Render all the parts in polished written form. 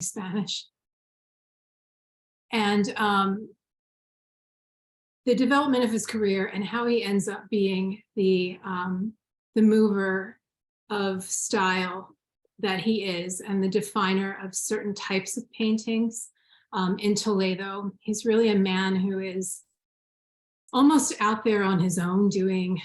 Spanish. And the development of his career and how he ends up being the mover of style that he is and the definer of certain types of paintings in Toledo. He's really a man who is almost out there on his own, doing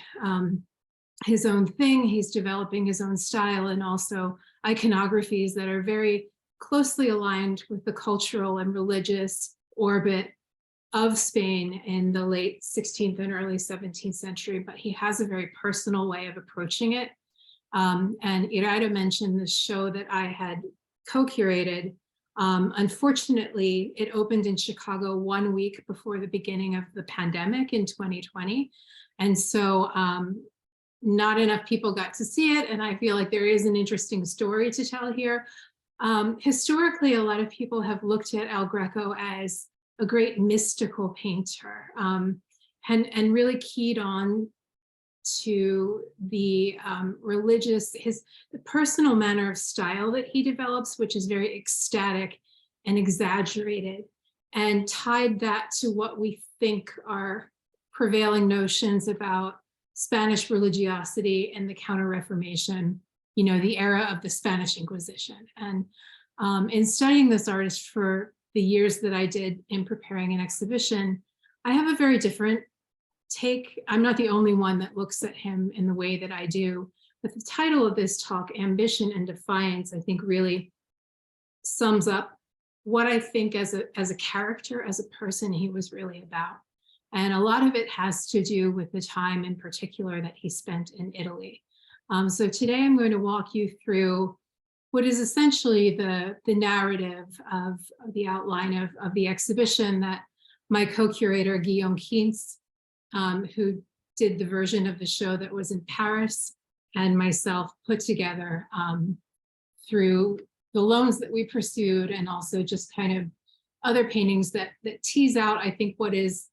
his own thing. He's developing his own style and also iconographies that are very closely aligned with the cultural and religious orbit of Spain in the late 16th and early 17th century, but he has a very personal way of approaching it. And Iraida mentioned the show that I had co-curated. Unfortunately, it opened in Chicago 1 week before the beginning of the pandemic in 2020. And so not enough people got to see it. And I feel like there is an interesting story to tell here. Historically, a lot of people have looked at El Greco as a great mystical painter and really keyed on to the religious, the personal manner of style that he develops, which is very ecstatic and exaggerated, and tied that to what we think are prevailing notions about Spanish religiosity and the Counter-Reformation, you know, the era of the Spanish Inquisition. And in studying this artist for the years that I did in preparing an exhibition, I have a very different take. I'm not the only one that looks at him in the way that I do, but the title of this talk, Ambition and Defiance, I think really sums up what I think as a character, as a person, he was really about. And a lot of it has to do with the time in particular that he spent in Italy. So today I'm going to walk you through what is essentially the narrative of the outline of the exhibition that my co-curator, Guillaume Kintz, who did the version of the show that was in Paris, and myself put together through the loans that we pursued, and also just kind of other paintings that tease out, I think, what is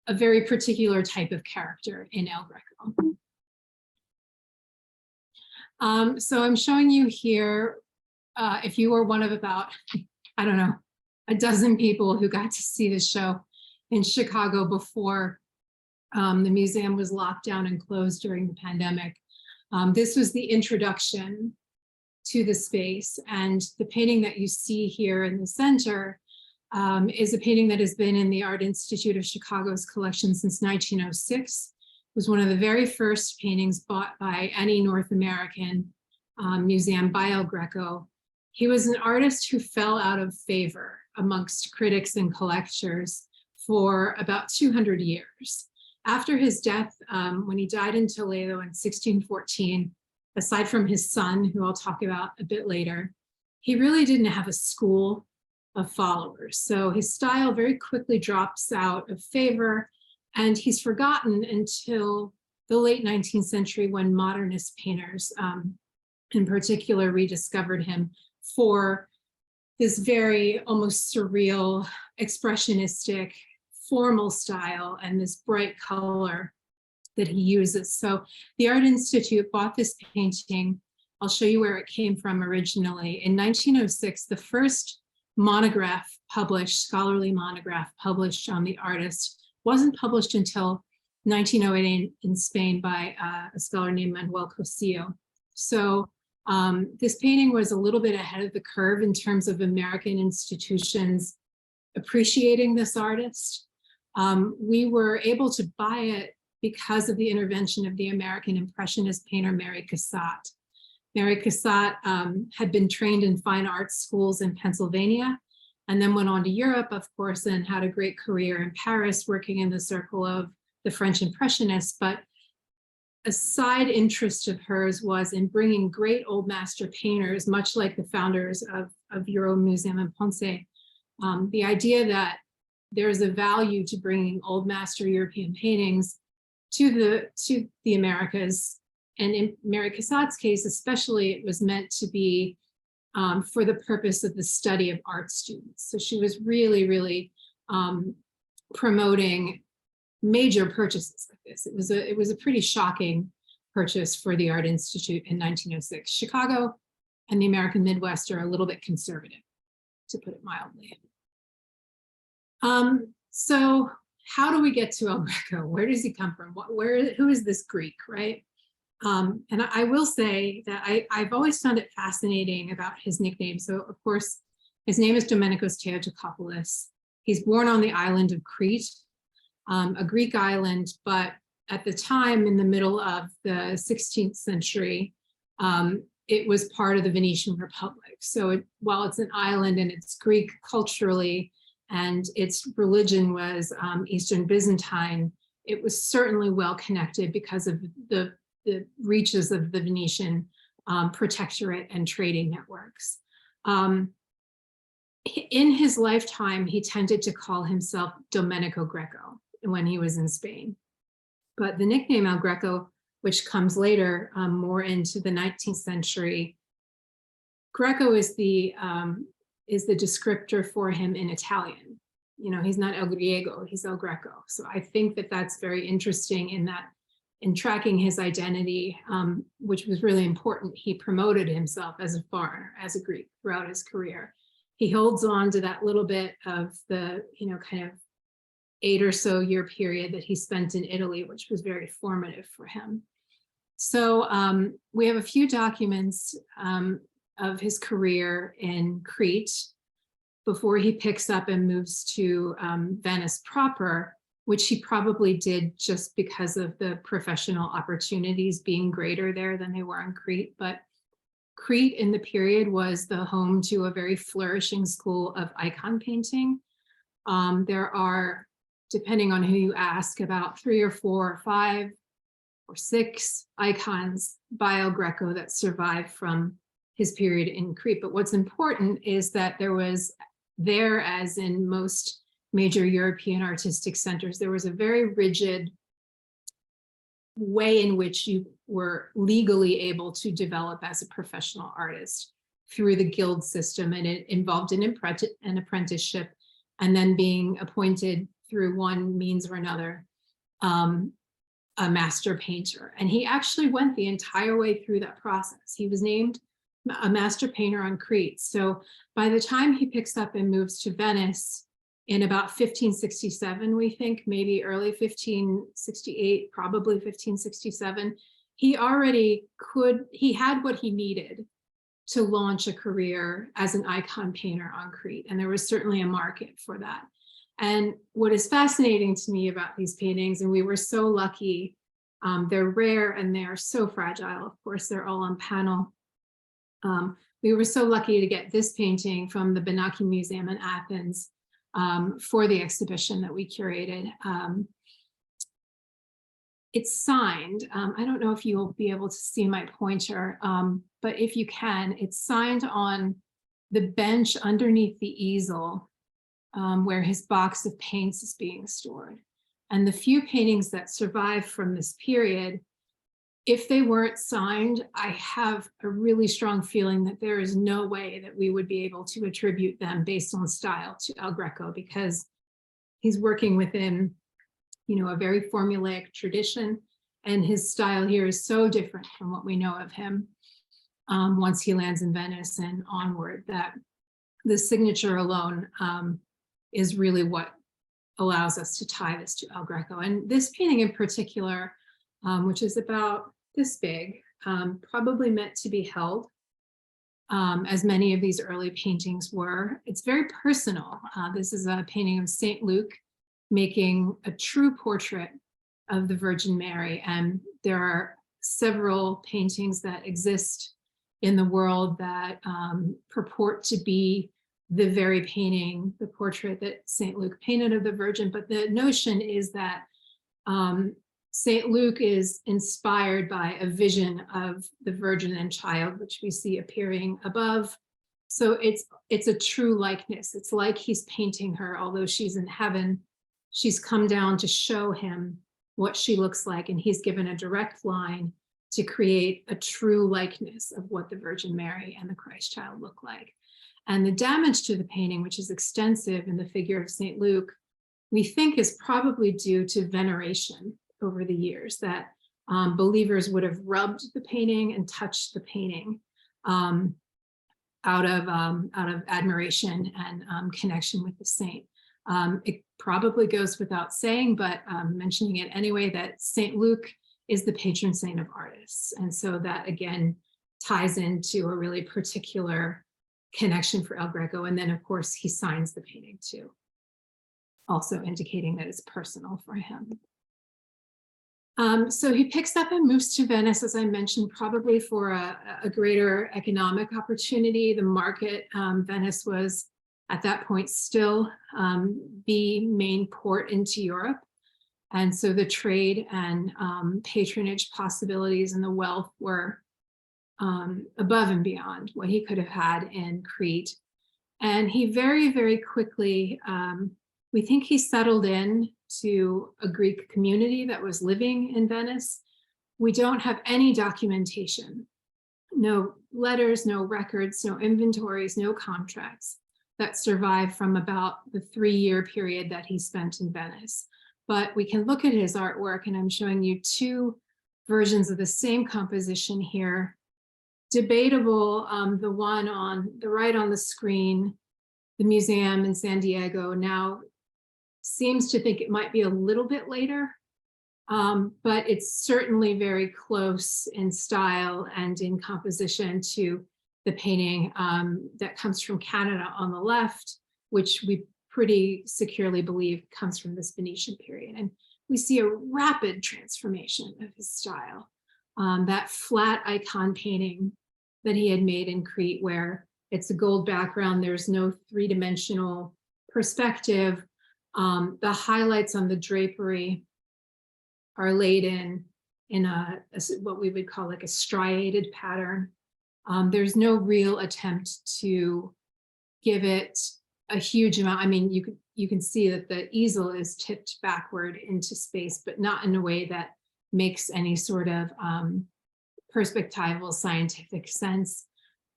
a very particular type of character in El Greco. So I'm showing you here, if you were one of about, I don't know, a dozen people who got to see the show in Chicago before the museum was locked down and closed during the pandemic. This was the introduction to the space, and the painting that you see here in the center is a painting that has been in the Art Institute of Chicago's collection since 1906. It was one of the very first paintings bought by any North American museum by El Greco. He was an artist who fell out of favor amongst critics and collectors for about 200 years. After his death, when he died in Toledo in 1614, aside from his son, who I'll talk about a bit later, he really didn't have a school of followers. So his style very quickly drops out of favor, and he's forgotten until the late 19th century, when modernist painters in particular rediscovered him for this very almost surreal, expressionistic, formal style and this bright color that he uses. So the Art Institute bought this painting. I'll show you where it came from originally. In 1906, the first monograph published, scholarly monograph published on the artist, wasn't published until 1908 in Spain by a scholar named Manuel Cosillo. So this painting was a little bit ahead of the curve in terms of American institutions appreciating this artist. We were able to buy it because of the intervention of the American Impressionist painter Mary Cassatt. Mary Cassatt had been trained in fine arts schools in Pennsylvania, and then went on to Europe, of course, and had a great career in Paris, working in the circle of the French Impressionists. But a side interest of hers was in bringing great old master painters, much like the founders of Euro Museum in Ponce. The idea that there's a value to bringing old master European paintings to the Americas. And in Mary Cassatt's case, especially, it was meant to be for the purpose of the study of art students. So she was really, really promoting major purchases like this. It was a pretty shocking purchase for the Art Institute in 1906. Chicago and the American Midwest are a little bit conservative. to put it mildly. So how do we get to El Greco? Where does he come from? Who is this Greek, right? And I will say that I've always found it fascinating about his nickname. So of course, his name is Domenikos Theotokopoulos. He's born on the island of Crete, a Greek island, but at the time in the middle of the 16th century, it was part of the Venetian Republic. So while it's an island and it's Greek culturally, and its religion was Eastern Byzantine, it was certainly well connected because of the reaches of the Venetian protectorate and trading networks. In his lifetime, he tended to call himself Domenico Greco when he was in Spain. But the nickname El Greco, which comes later, more into the 19th century, Greco is the descriptor for him in Italian. You know, he's not El Griego, he's El Greco. So I think that that's very interesting in tracking his identity, which was really important. He promoted himself as a foreigner, as a Greek throughout his career. He holds on to that little bit of the, kind of 8 or so year period that he spent in Italy, which was very formative for him. So we have a few documents of his career in Crete before he picks up and moves to Venice proper, which he probably did just because of the professional opportunities being greater there than they were on Crete. But Crete in the period was the home to a very flourishing school of icon painting. There are, depending on who you ask, about 3 or 4 or 5 or 6 icons by El Greco that survive from his period in Crete. But what's important is that there, as in most major European artistic centers, there was a very rigid way in which you were legally able to develop as a professional artist through the guild system, and it involved an apprenticeship and then being appointed through one means or another a master painter. And he actually went the entire way through that process. He was named a master painter on Crete. So by the time he picks up and moves to Venice in about 1567, we think, maybe early 1568, probably 1567, he had what he needed to launch a career as an icon painter on Crete. And there was certainly a market for that. And what is fascinating to me about these paintings, and we were so lucky, they're rare and they're so fragile. Of course, they're all on panel. We were so lucky to get this painting from the Benaki Museum in Athens for the exhibition that we curated. It's signed. I don't know if you'll be able to see my pointer, but if you can, it's signed on the bench underneath the easel where his box of paints is being stored. And the few paintings that survive from this period, if they weren't signed, I have a really strong feeling that there is no way that we would be able to attribute them based on style to El Greco, because he's working within, a very formulaic tradition, and his style here is so different from what we know of him once he lands in Venice and onward, that the signature alone is really what allows us to tie this to El Greco. And this painting in particular, which is about this big, probably meant to be held, as many of these early paintings were. It's very personal. This is a painting of St. Luke making a true portrait of the Virgin Mary. And there are several paintings that exist in the world that purport to be the very painting, the portrait that St. Luke painted of the Virgin. But the notion is that St. Luke is inspired by a vision of the Virgin and Child, which we see appearing above. So it's a true likeness. It's like he's painting her, although she's in heaven. She's come down to show him what she looks like, and he's given a direct line to create a true likeness of what the Virgin Mary and the Christ child look like. And the damage to the painting, which is extensive in the figure of St. Luke, we think is probably due to veneration over the years, that believers would have rubbed the painting and touched the painting. out of admiration and connection with the saint. It probably goes without saying, but mentioning it anyway, that St. Luke is the patron saint of artists. And so that again ties into a really particular connection for El Greco. And then of course he signs the painting too, also indicating that it's personal for him. So he picks up and moves to Venice, as I mentioned, probably for a greater economic opportunity. The market, Venice was at that point still the main port into Europe. And so the trade and patronage possibilities and the wealth were above and beyond what he could have had in Crete. And he very, very quickly, we think he settled in to a Greek community that was living in Venice. We don't have any documentation, no letters, no records, no inventories, no contracts that survive from about the 3-year period that he spent in Venice. But we can look at his artwork, and I'm showing you 2 versions of the same composition here. Debatable, the one on the right on the screen, the museum in San Diego now seems to think it might be a little bit later, but it's certainly very close in style and in composition to the painting that comes from Canada on the left, which we pretty securely believe comes from this Venetian period. And we see a rapid transformation of his style. That flat icon painting that he had made in Crete, where it's a gold background, there's no 3-dimensional perspective. The highlights on the drapery are laid in what we would call like a striated pattern. There's no real attempt to give it a huge amount. I mean, you can see that the easel is tipped backward into space, but not in a way that makes any sort of perspectival scientific sense.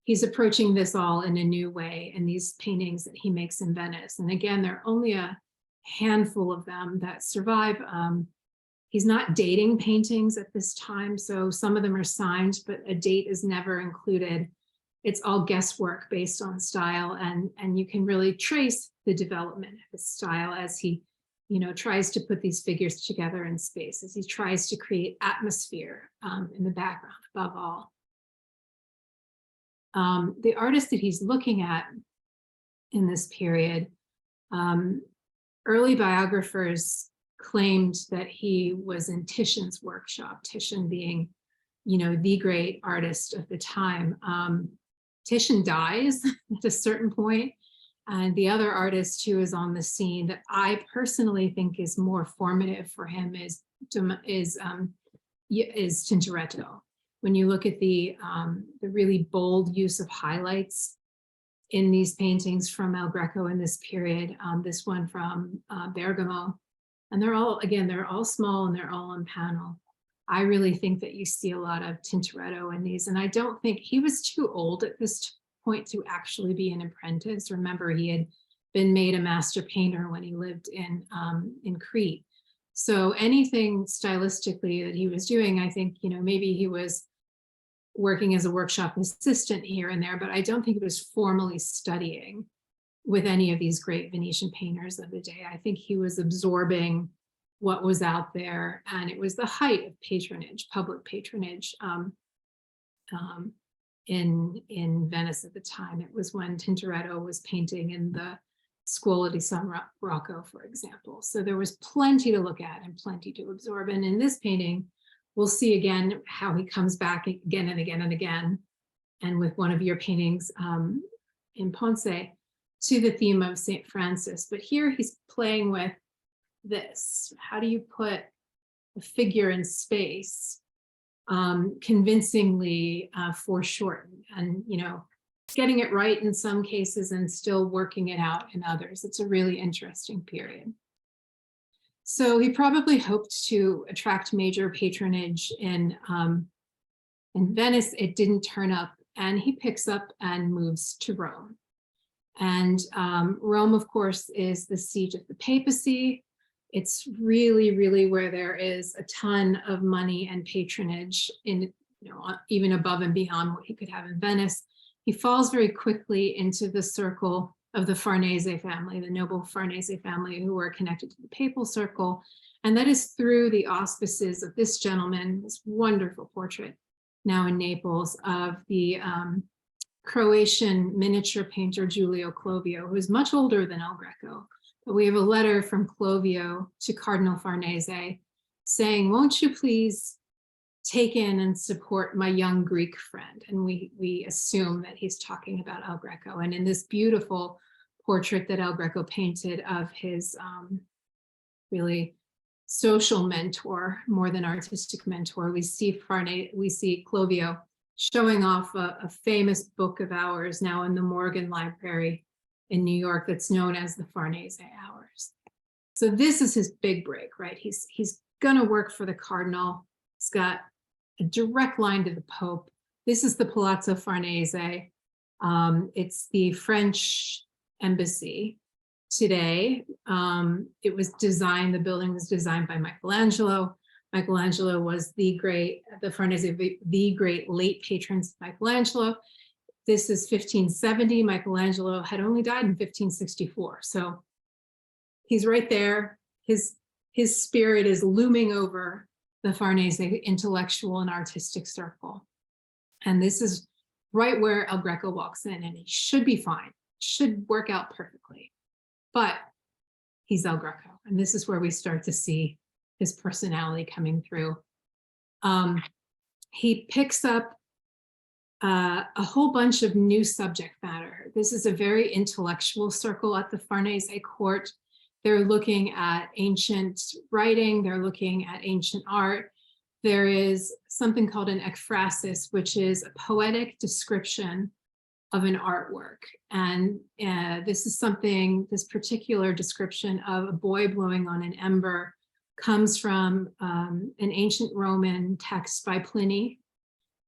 He's approaching this all in a new way in these paintings that he makes in Venice. And again, there are only a handful of them that survive. He's not dating paintings at this time, so some of them are signed, but a date is never included. It's all guesswork based on style, and you can really trace the development of his style as he, tries to put these figures together in space, as he tries to create atmosphere in the background above all. The artist that he's looking at in this period, early biographers claimed that he was in Titian's workshop, Titian being, the great artist of the time. Titian dies at a certain point, and the other artist who is on the scene that I personally think is more formative for him is Tintoretto. When you look at the really bold use of highlights in these paintings from El Greco in this period, this one from Bergamo, and they're all small and they're all on panel. I really think that you see a lot of Tintoretto in these, and I don't think he was too old at this point to actually be an apprentice. Remember, he had been made a master painter when he lived in Crete. So anything stylistically that he was doing, I think, maybe he was working as a workshop assistant here and there, but I don't think he was formally studying with any of these great Venetian painters of the day. I think he was absorbing what was out there, and it was the height of patronage, public patronage in Venice at the time. It was when Tintoretto was painting in the Scuola di San Rocco, for example. So there was plenty to look at and plenty to absorb. And in this painting, we'll see again how he comes back again and again and again, and with one of your paintings in Ponce, to the theme of St. Francis. But here he's playing with this. How do you put a figure in space convincingly foreshortened, and getting it right in some cases and still working it out in others? It's a really interesting period. So he probably hoped to attract major patronage in Venice. It didn't turn up, and he picks up and moves to Rome. And Rome, of course, is the seat of the papacy. It's really, really where there is a ton of money and patronage in, even above and beyond what he could have in Venice. he falls very quickly into the circle of the Farnese family, the noble Farnese family, who are connected to the papal circle. And that is through the auspices of this gentleman, this wonderful portrait now in Naples of the Croatian miniature painter Giulio Clovio, who is much older than El Greco. But we have a letter from Clovio to Cardinal Farnese saying, won't you please take in and support my young Greek friend? And we assume that he's talking about El Greco. And in this beautiful portrait that El Greco painted of his really social mentor, more than artistic mentor, we see Clovio showing off a famous book of hours now in the Morgan Library in New York that's known as the Farnese Hours. So this is his big break, right? He's gonna work for the cardinal. He's got a direct line to the Pope. This is the Palazzo Farnese. It's the French embassy today. It was designed, the building was designed by Michelangelo. Michelangelo was the Farnese, the great late patrons of Michelangelo. This is 1570. Michelangelo had only died in 1564. So he's right there. His spirit is looming over the Farnese intellectual and artistic circle. And this is right where El Greco walks in, and he should be fine, should work out perfectly. But he's El Greco, and this is where we start to see his personality coming through. He picks up a whole bunch of new subject matter. This is a very intellectual circle at the Farnese court. They're looking at ancient writing, they're looking at ancient art. There is something called an ekphrasis, which is a poetic description of an artwork. And this is something, this particular description of a boy blowing on an ember comes from an ancient Roman text by Pliny.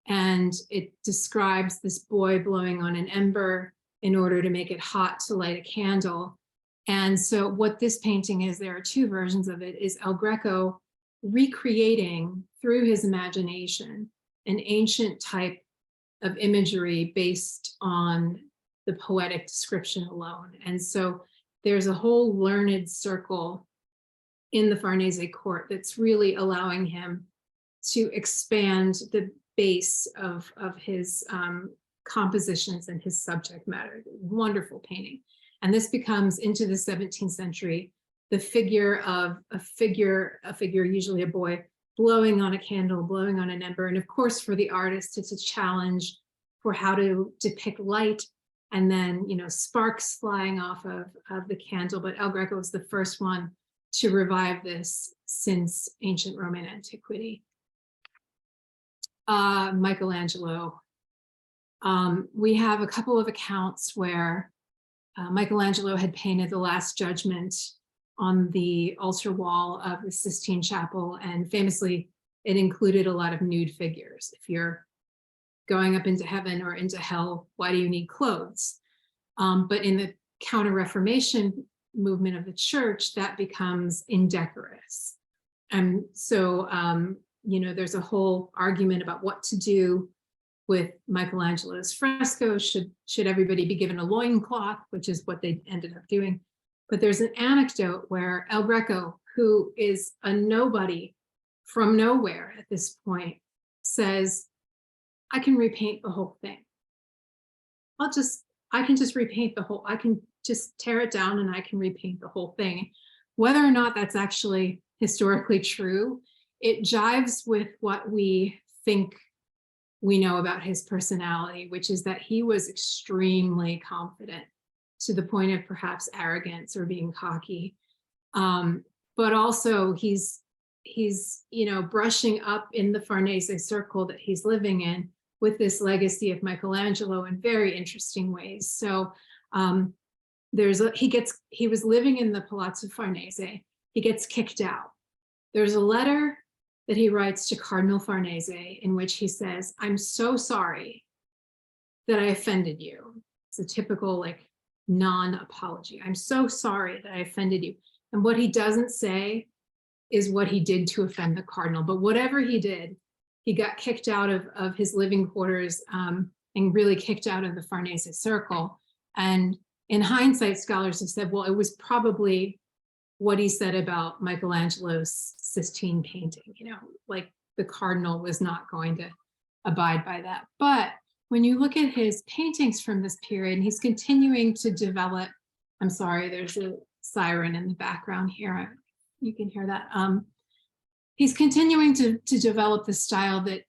And it describes this boy blowing on an ember in order to make it hot to light a candle. And so what this painting is, there are two versions of it, is El Greco recreating through his imagination an ancient type of imagery based on the poetic description alone. And so there's a whole learned circle in the Farnese court that's really allowing him to expand the base of his compositions and his subject matter. Wonderful painting. And this becomes, into the 17th century, the figure of a figure, usually a boy, blowing on a candle, blowing on an ember. And of course, for the artist, it's a challenge for how to depict light and then, sparks flying off of the candle. But El Greco was the first one to revive this since ancient Roman antiquity. Michelangelo. We have a couple of accounts where Michelangelo had painted the Last Judgment on the altar wall of the Sistine Chapel, and famously, it included a lot of nude figures. If you're going up into heaven or into hell, why do you need clothes? But in the Counter-Reformation movement of the church, that becomes indecorous. And so, there's a whole argument about what to do with Michelangelo's fresco. Should everybody be given a loincloth, which is what they ended up doing. But there's an anecdote where El Greco, who is a nobody from nowhere at this point, says, I can repaint the whole thing. I can just repaint the whole, I can just tear it down and I can repaint the whole thing. Whether or not that's actually historically true, it jives with what we think we know about his personality, which is that he was extremely confident, to the point of perhaps arrogance or being cocky. But also he's brushing up in the Farnese circle that he's living in with this legacy of Michelangelo in very interesting ways. So he was living in the Palazzo Farnese. He gets kicked out. There's a letter that he writes to Cardinal Farnese in which he says, I'm so sorry that I offended you. It's a typical non-apology. I'm so sorry that I offended you. And what he doesn't say is what he did to offend the cardinal. But whatever he did, he got kicked out of his living quarters and really kicked out of the Farnese circle. And in hindsight, scholars have said, well, it was probably what he said about Michelangelo's Sistine painting, like the cardinal was not going to abide by that. But when you look at his paintings from this period, he's continuing to develop, I'm sorry, there's a siren in the background here. You can hear that. He's continuing to develop the style that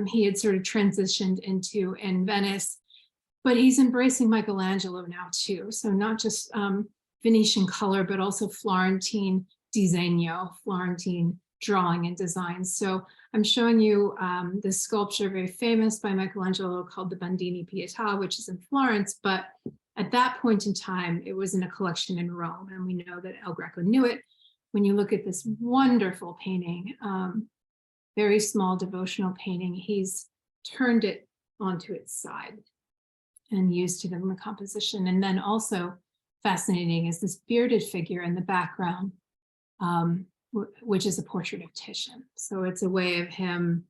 he had sort of transitioned into in Venice, but he's embracing Michelangelo now too. So not just Venetian color, but also Florentine disegno, Florentine drawing and design. So I'm showing you this sculpture, very famous by Michelangelo, called the Bandini Pietà, which is in Florence. But at that point in time, it was in a collection in Rome, and we know that El Greco knew it. When you look at this wonderful painting, very small devotional painting, he's turned it onto its side and used it in the composition. And then also fascinating is this bearded figure in the background, which is a portrait of Titian. So it's a way of him,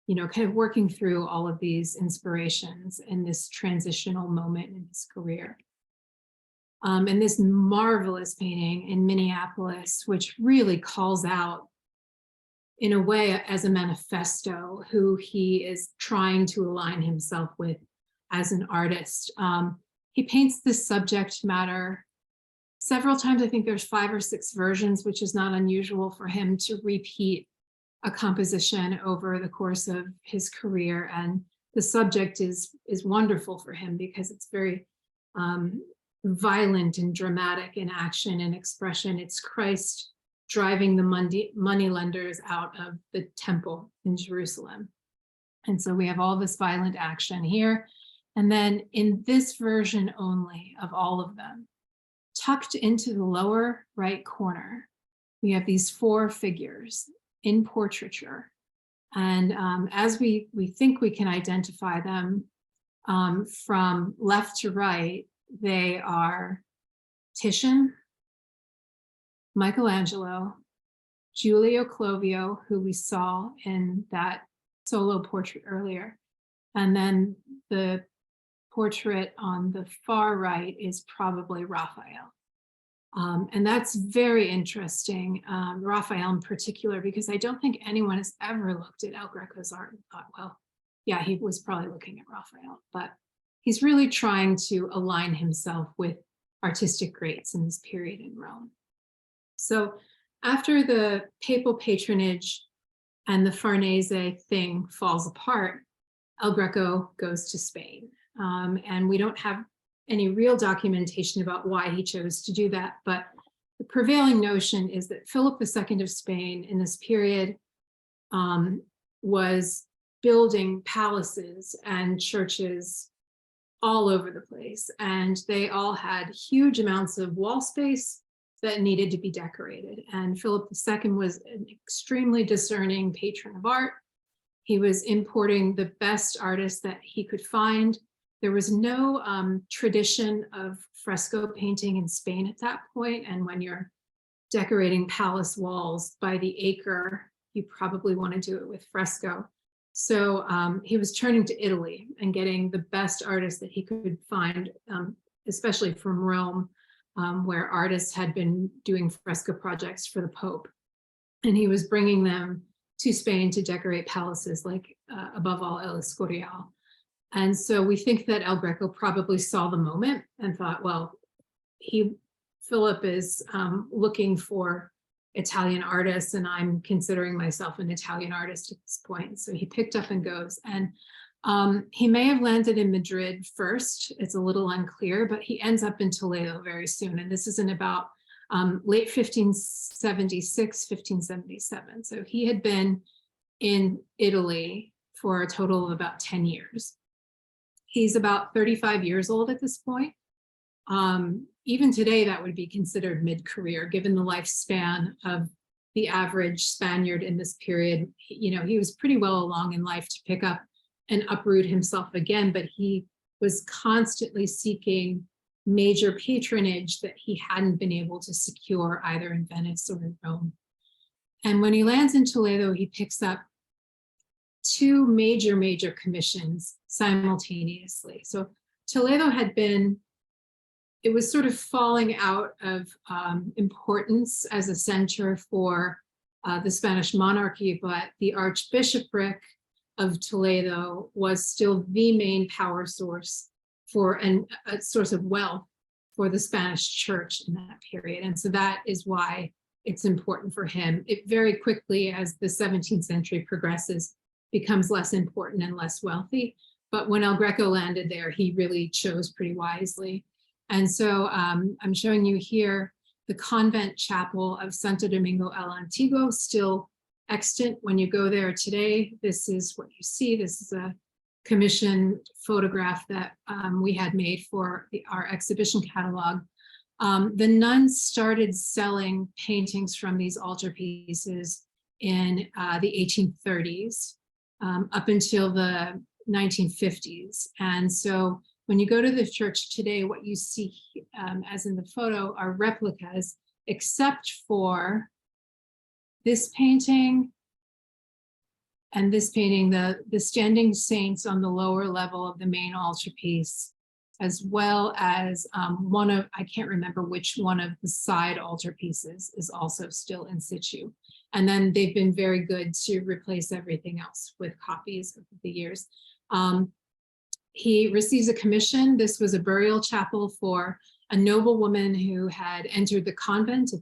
kind of working through all of these inspirations in this transitional moment in his career. And this marvelous painting in Minneapolis, which really calls out, in a way, as a manifesto, who he is trying to align himself with as an artist. He paints this subject matter several times. I think there's 5 or 6 versions, which is not unusual for him to repeat a composition over the course of his career. And the subject is wonderful for him because it's very violent and dramatic in action and expression. It's Christ driving the money lenders out of the temple in Jerusalem. And so we have all this violent action here. And then in this version only of all of them, tucked into the lower right corner, we have these 4 figures in portraiture. And as we think we can identify them from left to right, they are Titian, Michelangelo, Giulio Clovio, who we saw in that solo portrait earlier. And then the portrait on the far right is probably Raphael. And that's very interesting, Raphael in particular, because I don't think anyone has ever looked at El Greco's art and thought, well, yeah, he was probably looking at Raphael, but he's really trying to align himself with artistic greats in this period in Rome. So after the papal patronage and the Farnese thing falls apart, El Greco goes to Spain. And we don't have any real documentation about why he chose to do that, but the prevailing notion is that Philip II of Spain in this period was building palaces and churches all over the place, and they all had huge amounts of wall space that needed to be decorated. And Philip II was an extremely discerning patron of art. He was importing the best artists that he could find. There was no tradition of fresco painting in Spain at that point. And when you're decorating palace walls by the acre, you probably want to do it with fresco. So he was turning to Italy and getting the best artists that he could find, especially from Rome, where artists had been doing fresco projects for the Pope. And he was bringing them to Spain to decorate palaces, like above all El Escorial. And so we think that El Greco probably saw the moment and thought, well, Philip is looking for Italian artists, and I'm considering myself an Italian artist at this point. So he picked up and goes. And he may have landed in Madrid first. It's a little unclear, but he ends up in Toledo very soon. And this is in about late 1576, 1577. So he had been in Italy for a total of about 10 years. He's about 35 years old at this point. Even today, that would be considered mid-career, given the lifespan of the average Spaniard in this period. He was pretty well along in life to pick up and uproot himself again, but he was constantly seeking major patronage that he hadn't been able to secure either in Venice or in Rome. And when he lands in Toledo, he picks up two major commissions simultaneously. So Toledo had been, it was sort of falling out of importance as a center for the Spanish monarchy, but the Archbishopric of Toledo was still the main power source for, and a source of wealth for the Spanish church in that period. And so that is why it's important for him. It very quickly, as the 17th century progresses, becomes less important and less wealthy. But when El Greco landed there, he really chose pretty wisely. And so I'm showing you here the convent chapel of Santo Domingo el Antiguo, still extant when you go there today. This is what you see. This is a commission photograph that we had made for our exhibition catalog. The nuns started selling paintings from these altarpieces in the 1830s up until the 1950s. And so when you go to the church today, what you see, as in the photo, are replicas, except for this painting and this painting, the standing saints on the lower level of the main altarpiece, as well as one of, I can't remember which one of the side altarpieces is also still in situ. And then they've been very good to replace everything else with copies over the years. He receives a commission. This was a burial chapel for a noblewoman who had entered the convent.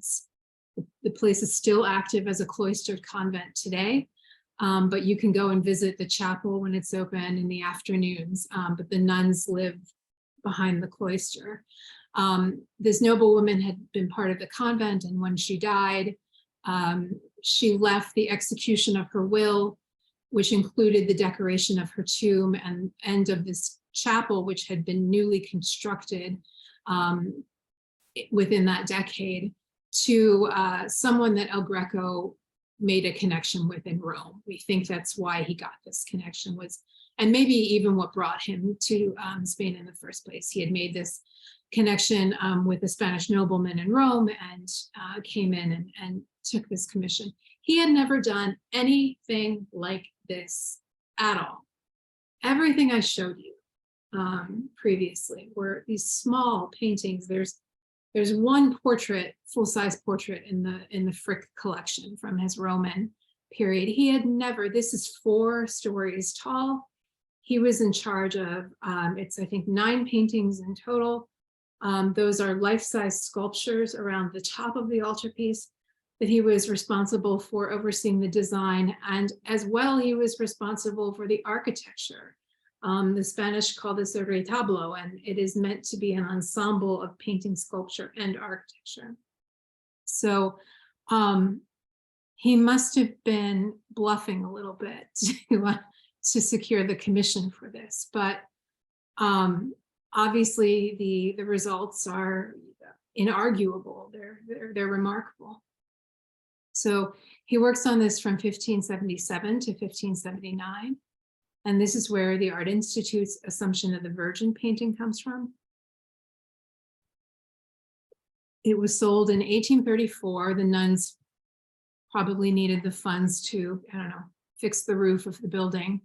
The place is still active as a cloistered convent today, but you can go and visit the chapel when it's open in the afternoons, but the nuns live behind the cloister. This noblewoman had been part of the convent, and when she died, she left the execution of her will, which included the decoration of her tomb and of this chapel, which had been newly constructed within that decade, to someone that El Greco made a connection with in Rome. We think that's why he got this connection, and maybe even what brought him to Spain in the first place. He had made this connection with a Spanish nobleman in Rome and came in and took this commission. He had never done anything like this at all. Everything I showed you previously were these small paintings. There's one portrait, full-size portrait in the Frick collection from his Roman period. He had never, this is 4 stories tall. He was in charge of, it's I think 9 paintings in total. Those are life-size sculptures around the top of the altarpiece that he was responsible for overseeing the design, and as well he was responsible for the architecture. The Spanish call this a retablo, and it is meant to be an ensemble of painting, sculpture, and architecture. So he must have been bluffing a little bit to secure the commission for this, but obviously the results are inarguable. They're remarkable. So he works on this from 1577 to 1579. And this is where the Art Institute's Assumption of the Virgin painting comes from. It was sold in 1834. The nuns probably needed the funds to, I don't know, fix the roof of the building.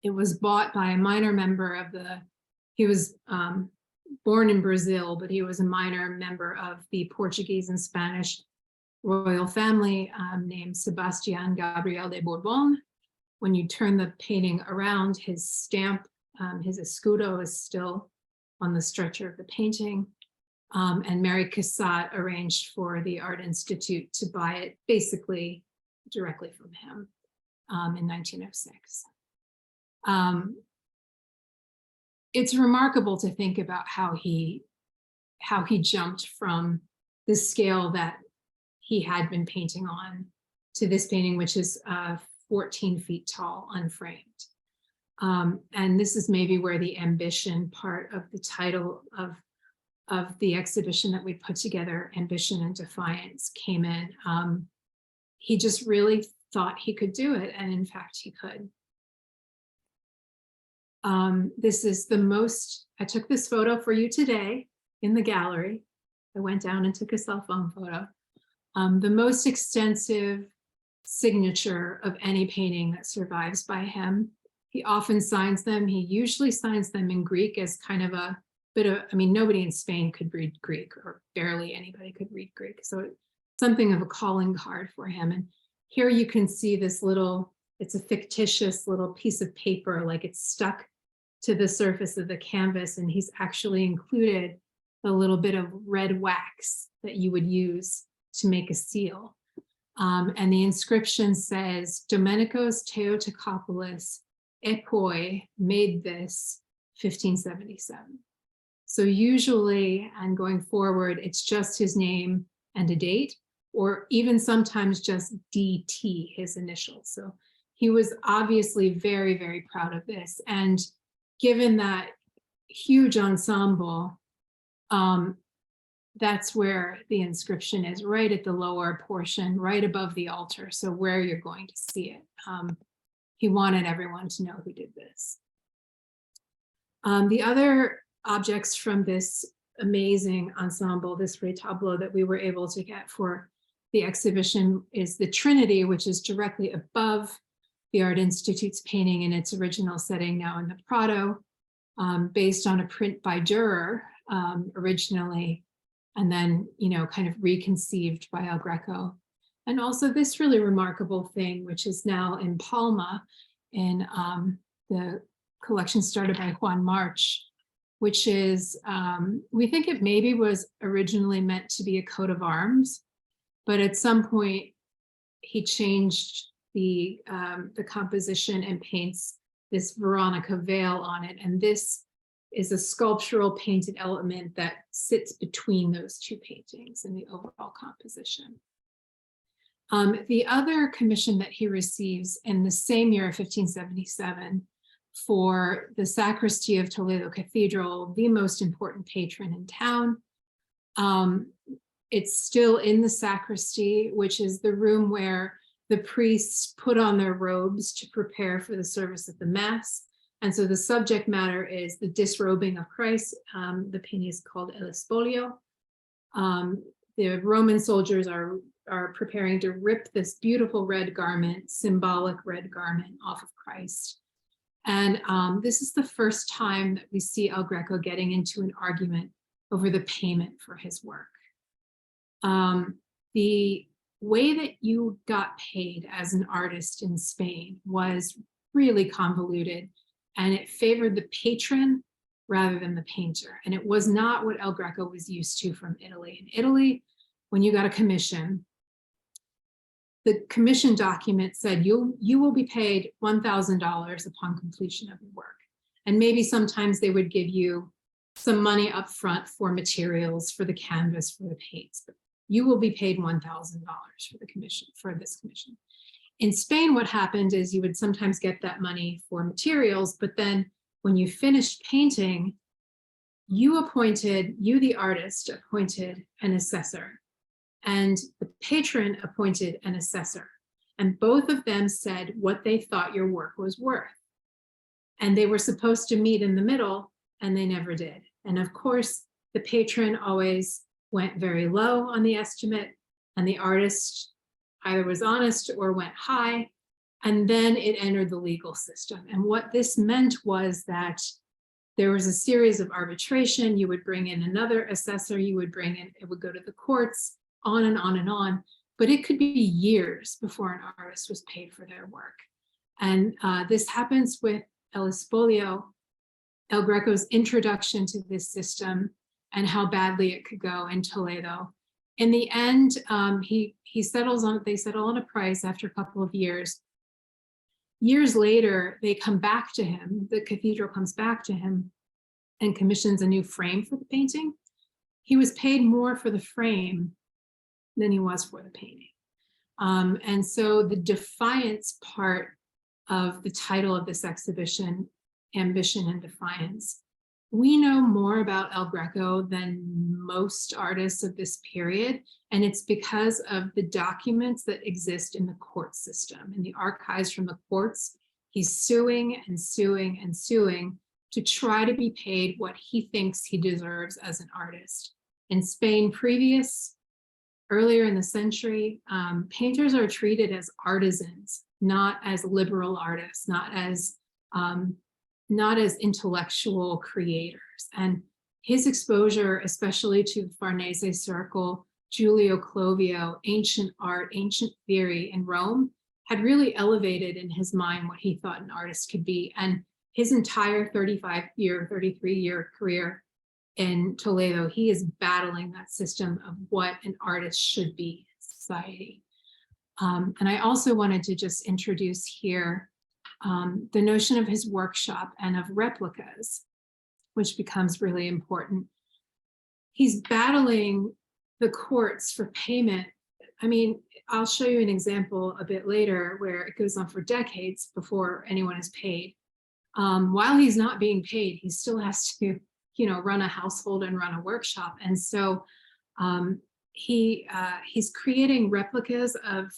It was bought by a minor member of he was born in Brazil, but he was a minor member of the Portuguese and Spanish royal family named Sebastián Gabriel de Bourbon. When you turn the painting around, his stamp, his escudo, is still on the stretcher of the painting. And Mary Cassatt arranged for the Art Institute to buy it basically directly from him in 1906. It's remarkable to think about how he jumped from the scale that he had been painting on to this painting, which is 14 feet tall, unframed. And this is maybe where the ambition part of the title of the exhibition that we put together, Ambition and Defiance, came in. He just really thought he could do it, and in fact he could. This is the most, I took this photo for you today in the gallery. I went down and took a cell phone photo. The most extensive signature of any painting that survives by him. He often signs them. He usually signs them in Greek as kind of a bit of, I mean, nobody in Spain could read Greek, or barely anybody could read Greek. So it's something of a calling card for him. And here you can see this little, it's a fictitious little piece of paper, like it's stuck to the surface of the canvas. And he's actually included a little bit of red wax that you would use to make a seal. And the inscription says, Domenicos Theotokopoulos Epoi made this 1577. So usually, and going forward, it's just his name and a date, or even sometimes just DT, his initials. So he was obviously very, very proud of this. And given that huge ensemble, that's where the inscription is, right at the lower portion, right above the altar. So where you're going to see it. He wanted everyone to know who did this. The other objects from this amazing ensemble, this retablo that we were able to get for the exhibition, is the Trinity, which is directly above the Art Institute's painting in its original setting now in the Prado, based on a print by Dürer originally, and then, you know, kind of reconceived by El Greco. And also this really remarkable thing, which is now in Palma in the collection started by Juan March, which is, we think it maybe was originally meant to be a coat of arms, but at some point he changed the composition and paints this Veronica veil on it. And this is a sculptural painted element that sits between those two paintings in the overall composition. The other commission that he receives in the same year of 1577 for the sacristy of Toledo Cathedral, the most important patron in town. It's still in the sacristy, which is the room where the priests put on their robes to prepare for the service of the Mass. And so the subject matter is the disrobing of Christ. The painting is called El Espolio. The Roman soldiers are preparing to rip this beautiful red garment, symbolic red garment, off of Christ. And this is the first time that we see El Greco getting into an argument over the payment for his work. The way that you got paid as an artist in Spain was really convoluted, and it favored the patron rather than the painter. And it was not what El Greco was used to from Italy. In Italy, when you got a commission, the commission document said you will be paid $1,000 upon completion of your work. And maybe sometimes they would give you some money up front for materials, for the canvas, for the paints, but you will be paid $1,000 for the commission, for this commission. In Spain, what happened is you would sometimes get that money for materials, but then when you finished painting, you, the artist, appointed an assessor, and the patron appointed an assessor. And both of them said what they thought your work was worth. And they were supposed to meet in the middle, and they never did. And of course, the patron always went very low on the estimate, and the artist either was honest or went high, and then it entered the legal system. And what this meant was that there was a series of arbitration. You would bring in another assessor, you would bring in, it would go to the courts, on and on and on, but it could be years before an artist was paid for their work. And this happens with El Espolio, El Greco's introduction to this system, and how badly it could go in Toledo. In the end, they settle on a price after a couple of years. Years later, they come back to him, the cathedral comes back to him and commissions a new frame for the painting. He was paid more for the frame than he was for the painting. And so the Defiance part of the title of this exhibition, Ambition and Defiance, we know more about El Greco than most artists of this period, and it's because of the documents that exist in the court system. In the archives from the courts, he's suing and suing and suing to try to be paid what he thinks he deserves as an artist. In Spain, earlier in the century, painters are treated as artisans, not as liberal artists, not as intellectual creators. And his exposure, especially to the Farnese Circle, Giulio Clovio, ancient art, ancient theory in Rome, had really elevated in his mind what he thought an artist could be. And his entire 33-year career in Toledo, he is battling that system of what an artist should be in society. And I also wanted to just introduce here the notion of his workshop and of replicas, which becomes really important. He's battling the courts for payment. I mean, I'll show you an example a bit later where it goes on for decades before anyone is paid. While he's not being paid, he still has to, run a household and run a workshop. And so he's creating replicas of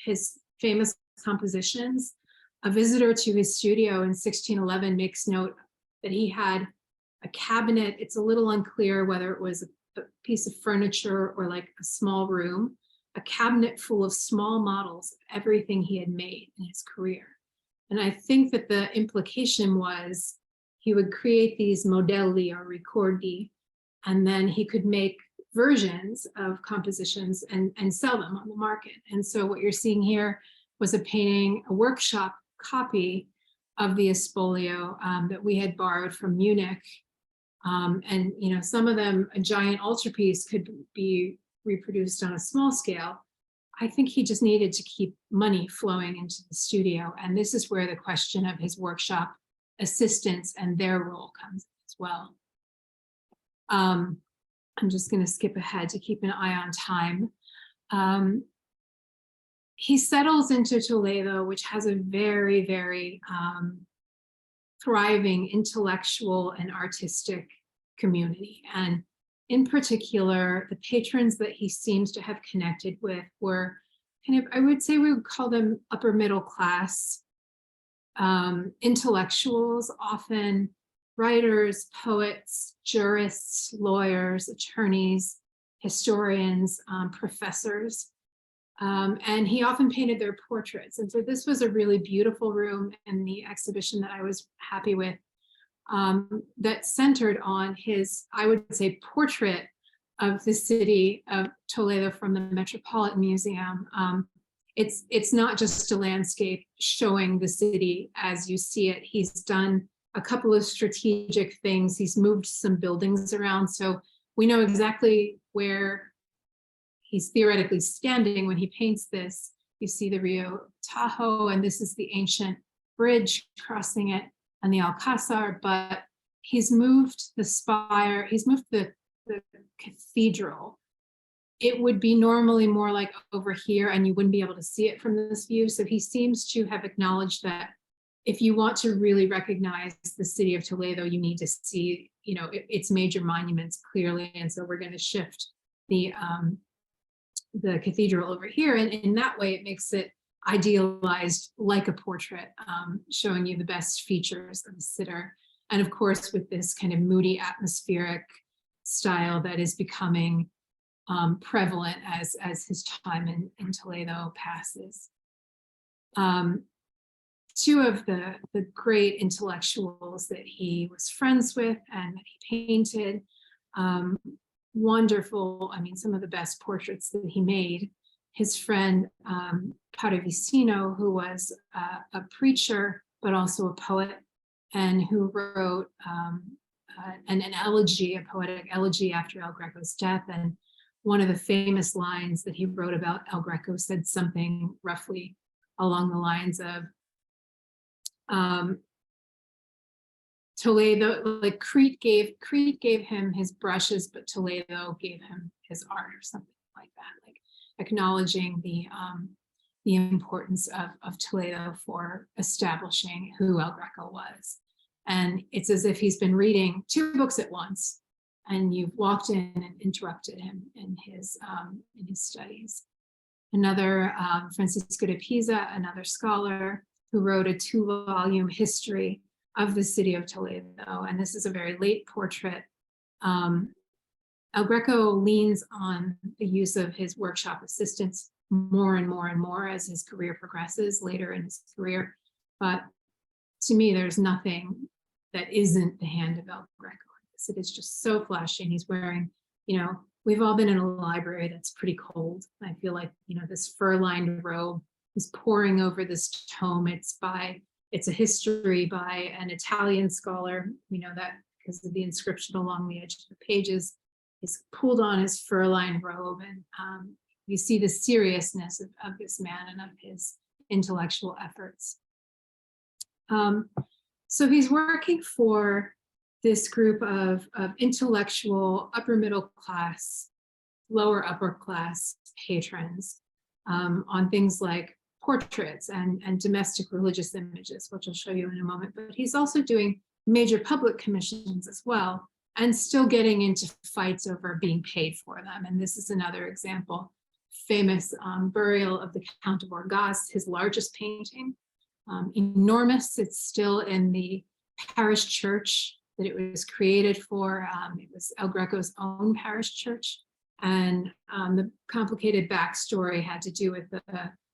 his famous compositions. A visitor to his studio in 1611 makes note that he had a cabinet. It's a little unclear whether it was a piece of furniture or like a small room, a cabinet full of small models of everything he had made in his career. And I think that the implication was he would create these modelli or ricordi, and then he could make versions of compositions and sell them on the market. And so what you're seeing here was a painting, a workshop copy of the Espolio that we had borrowed from Munich. And some of them, a giant altarpiece could be reproduced on a small scale. I think he just needed to keep money flowing into the studio. And this is where the question of his workshop assistants and their role comes as well. I'm just going to skip ahead to keep an eye on time. He settles into Toledo, which has a very, very thriving intellectual and artistic community. And in particular, the patrons that he seems to have connected with were kind of, I would say we would call them upper middle class intellectuals, often writers, poets, jurists, lawyers, attorneys, historians, professors. And he often painted their portraits. And so this was a really beautiful room in the exhibition that I was happy with, that centered on his, I would say, portrait of the city of Toledo from the Metropolitan Museum. It's not just a landscape showing the city as you see it. He's done a couple of strategic things. He's moved some buildings around. So we know exactly where he's theoretically standing when he paints this. You see the Rio Tahoe, and this is the ancient bridge crossing it, and the Alcázar, but he's moved the spire, he's moved the cathedral. It would be normally more like over here, and you wouldn't be able to see it from this view. So he seems to have acknowledged that if you want to really recognize the city of Toledo, you need to see, its major monuments clearly. And so we're going to shift the cathedral over here, and in that way it makes it idealized like a portrait, showing you the best features of the sitter. And of course, with this kind of moody atmospheric style that is becoming prevalent as his time in Toledo passes. Two of the great intellectuals that he was friends with and that he painted, wonderful, some of the best portraits that he made. His friend Paravicino, who was a preacher, but also a poet, and who wrote an elegy, a poetic elegy after El Greco's death. And one of the famous lines that he wrote about El Greco said something roughly along the lines of, Toledo, like Crete gave him his brushes, but Toledo gave him his art, or something like that, like acknowledging the importance of Toledo for establishing who El Greco was. And it's as if he's been reading two books at once, and you've walked in and interrupted him in his studies. Another, Francisco de Pisa, another scholar who wrote a 2-volume history of the city of Toledo. And this is a very late portrait El Greco leans on the use of his workshop assistants more and more and more as his career progresses later in his career. But to me, there's nothing that isn't the hand of El Greco. It is just so flashy. And he's wearing, we've all been in a library that's pretty cold. I feel like, this fur-lined robe, he's poring over this tome. It's a history by an Italian scholar. We know that because of the inscription along the edge of the pages. He's pulled on his fur-lined robe, and you see the seriousness of this man and of his intellectual efforts. So he's working for this group of intellectual upper middle class, lower upper class patrons on things like portraits and domestic religious images, which I'll show you in a moment. But he's also doing major public commissions as well, and still getting into fights over being paid for them. And this is another example, famous burial of the Count of Orgaz, his largest painting, enormous. It's still in the parish church that it was created for. It was El Greco's own parish church. And the complicated backstory had to do with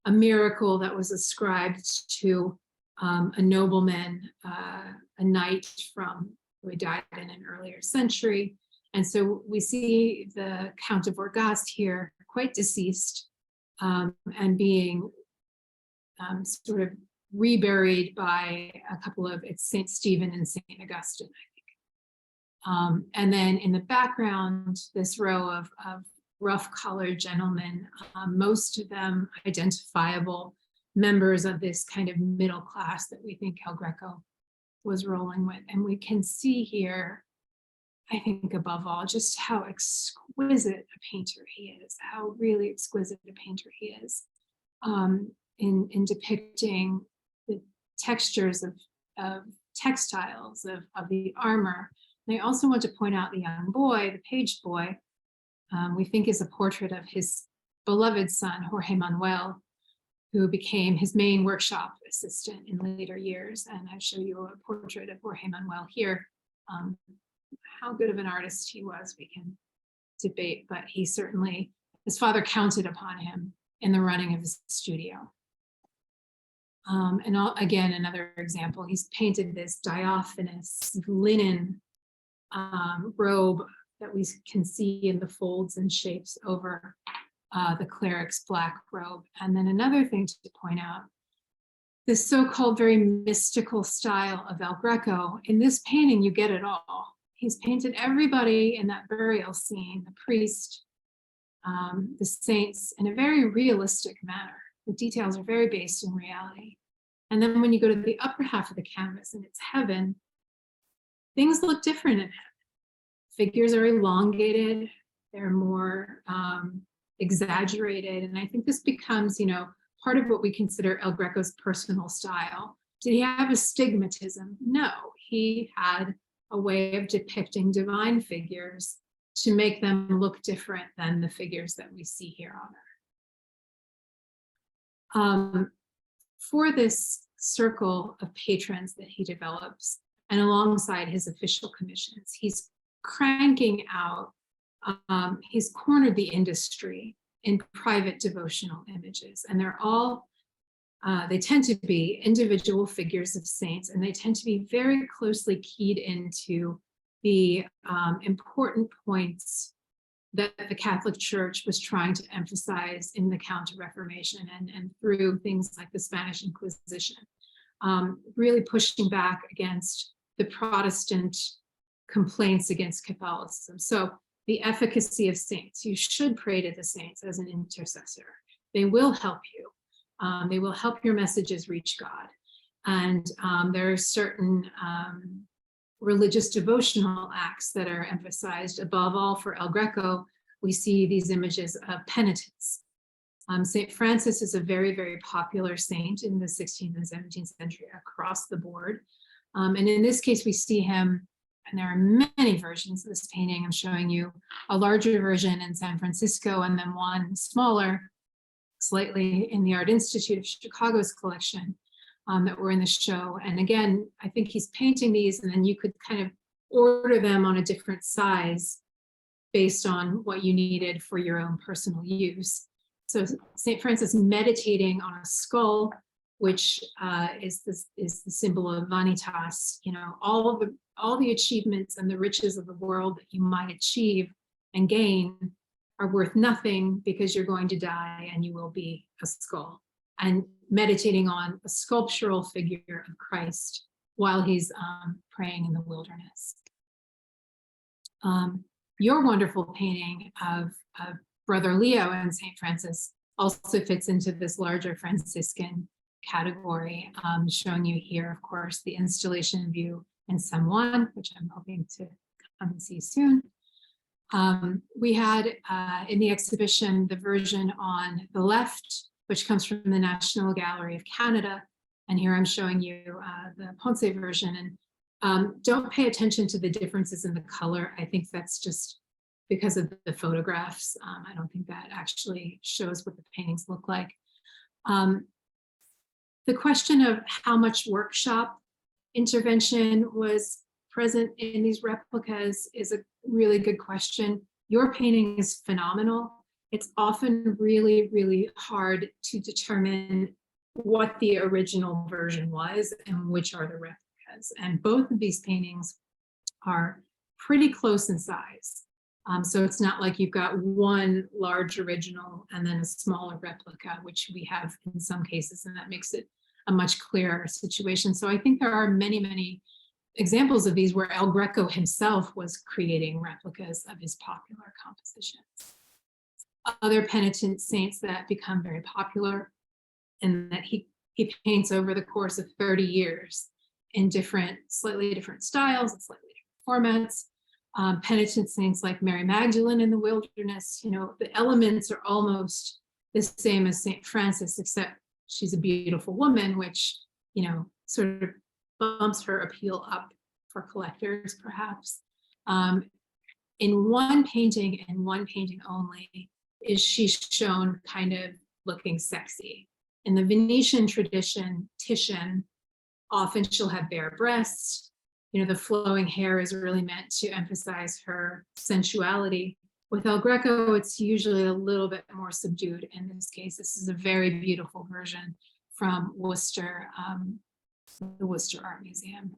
a miracle that was ascribed to a nobleman, a knight who died in an earlier century. And so we see the Count of Orgaz here, quite deceased, and being sort of reburied by a couple of, it's St. Stephen and St. Augustine, I think. And then in the background, this row of rough-collared gentlemen, most of them identifiable members of this kind of middle class that we think El Greco was rolling with. And we can see here, I think above all, just how exquisite a painter he is, how really exquisite a painter he is in depicting the textures of textiles, of the armor. And I also want to point out the young boy, the page boy, we think is a portrait of his beloved son, Jorge Manuel, who became his main workshop assistant in later years. And I show you a portrait of Jorge Manuel here. How good of an artist he was, we can debate, but he certainly, his father counted upon him in the running of his studio. And again, another example, he's painted this diaphanous linen robe that we can see in the folds and shapes over the cleric's black robe. And then another thing to point out, this so-called very mystical style of El Greco, in this painting, you get it all. He's painted everybody in that burial scene, the priest, the saints, in a very realistic manner. The details are very based in reality. And then when you go to the upper half of the canvas and it's heaven, things look different in heaven. Figures are elongated, they're more exaggerated. And I think this becomes, part of what we consider El Greco's personal style. Did he have astigmatism? No, he had a way of depicting divine figures to make them look different than the figures that we see here on Earth. For this circle of patrons that he develops, and alongside his official commissions, he's cranking out, he's cornered the industry in private devotional images, and they're all, they tend to be individual figures of saints, and they tend to be very closely keyed into the important points that the Catholic Church was trying to emphasize in the Counter-Reformation and through things like the Spanish Inquisition, really pushing back against the Protestant complaints against Catholicism. So the efficacy of saints, you should pray to the saints as an intercessor. They will help you. They will help your messages reach God. And there are certain religious devotional acts that are emphasized. Above all, for El Greco, we see these images of penitence. St. Francis is a very, very popular saint in the 16th and 17th century across the board. And in this case, we see him, and there are many versions of this painting. I'm showing you a larger version in San Francisco, and then one smaller, slightly, in the Art Institute of Chicago's collection that were in the show. And again, I think he's painting these, and then you could kind of order them on a different size based on what you needed for your own personal use. So St. Francis meditating on a skull, which is the symbol of vanitas, all the achievements and the riches of the world that you might achieve and gain are worth nothing because you're going to die and you will be a skull. And meditating on a sculptural figure of Christ while he's praying in the wilderness. Your wonderful painting of Brother Leo and St. Francis also fits into this larger Franciscan category, showing you here, of course, the installation view in San Juan, which I'm hoping to come and see soon. We had in the exhibition the version on the left, which comes from the National Gallery of Canada. And here I'm showing you the Ponce version. And don't pay attention to the differences in the color. I think that's just because of the photographs. I don't think that actually shows what the paintings look like. The question of how much workshop intervention was present in these replicas is a really good question. Your painting is phenomenal. It's often really, really hard to determine what the original version was and which are the replicas. And both of these paintings are pretty close in size. So it's not like you've got one large original and then a smaller replica, which we have in some cases, and that makes it a much clearer situation. So I think there are many, many examples of these where El Greco himself was creating replicas of his popular compositions. Other penitent saints that become very popular and that he paints over the course of 30 years in slightly different styles and slightly different formats. Penitent saints like Mary Magdalene in the wilderness, the elements are almost the same as St. Francis, except she's a beautiful woman, which, sort of bumps her appeal up for collectors, perhaps. In one painting and one painting only is she shown kind of looking sexy. In the Venetian tradition, Titian, often she'll have bare breasts. The flowing hair is really meant to emphasize her sensuality. With El Greco, it's usually a little bit more subdued. In this case, this is a very beautiful version from Worcester, the Worcester Art Museum.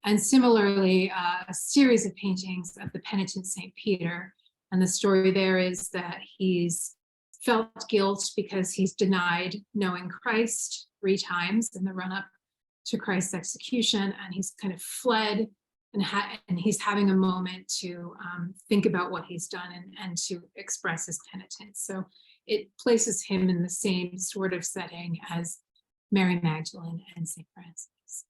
And similarly, a series of paintings of the penitent St. Peter. And the story there is that he's felt guilt because he's denied knowing Christ 3 times in the run-up to Christ's execution, and he's kind of fled, and he's having a moment to think about what he's done and to express his penitence. So it places him in the same sort of setting as Mary Magdalene and St. Francis.